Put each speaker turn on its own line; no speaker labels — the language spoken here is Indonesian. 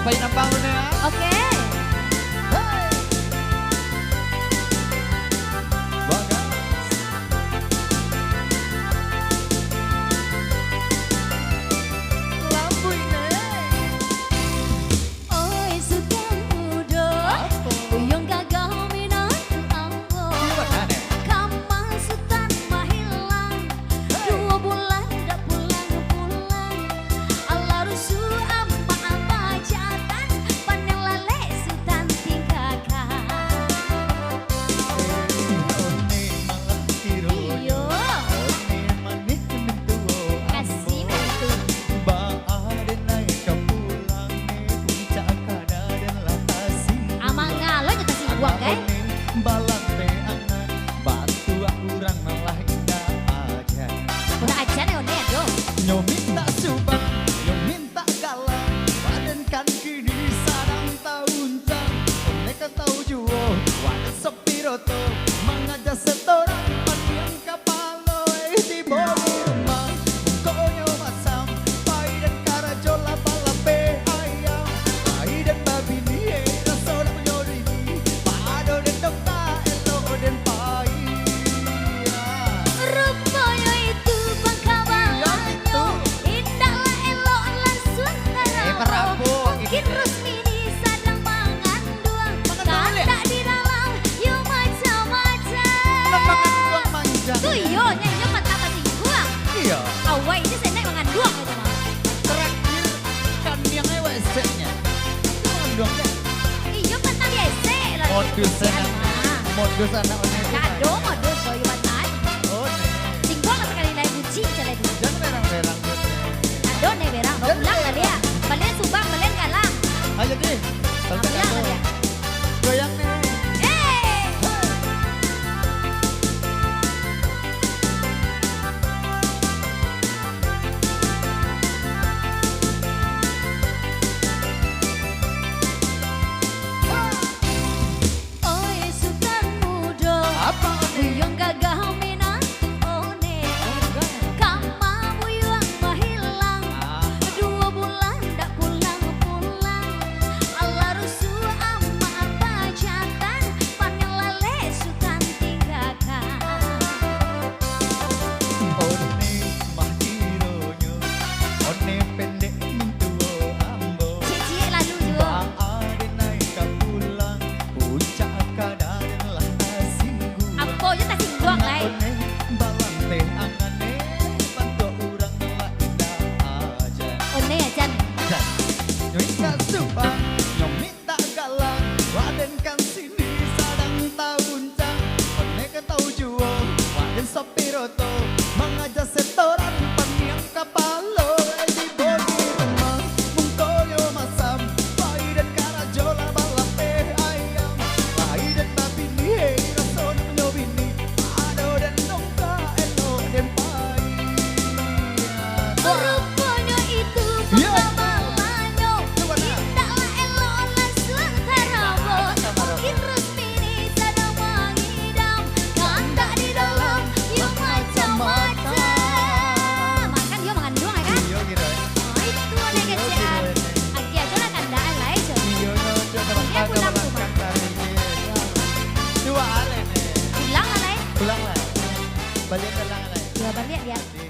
Cobain ang bangun ya.
Oke.
Balang teangan batu urang malah indah aja.
Udah aja nih One yo.
Nyo minta subang, nyo minta galang, badan kan kini sarang taunjang. One kan tau juo, wadah sepiroto, mengajak setoran panjang kapalo di bawah rumah. Konyo masam, pai dan karajola balape ayam, pai dan babi nie, rasola menyori ni, pado dan dokta elo dan pai.
Rupanya itu pangkawalannya, indahlah elok langsung tarapo. Mungkin Rusmini sedang mengandung, kandak di dalam yo macam-macam.
Makan manja.
Tuh yo nyanyi pertama singguang.
Iya.
Awai ini saya naik mengandung itu mah.
Terakhir kan yang WC-nya. Itu mengandung ya.
Iyo pertama biasa lah.
Modus anak ini.
Kado modus boy wanan.
Oh, nih.
Singguang sekali lagi bucin celai dulu.
Jangan berang-berang.
Kado nih berang. Mau pulang kali ya. Balen subang balen galang.
Ayo deh.
Mau pulang kali ya.
Goyang nih. Mengajak setoran paniang kapalo di bodi rumah mungkoyo masam pai dan karajola balape ayam pai dan babi nie rason menyobini ado dan nongka elo dan pai.
Rupanya itu pengamalannya, indahlah elok langsung tarapo. Mungkin Rusmini sedang mengidam, kandak di dalam yo macam-macam. Makan yo makan doang ya kan?
Iya gitu.
Oh itu ada kecian. Aki aja lah kandak lain so.
Iya
Dia pulang rumah.
Dua ale nih.
Pulang lah lain.
Pulang lah. Balik ke lang lah.
Ya balik dia.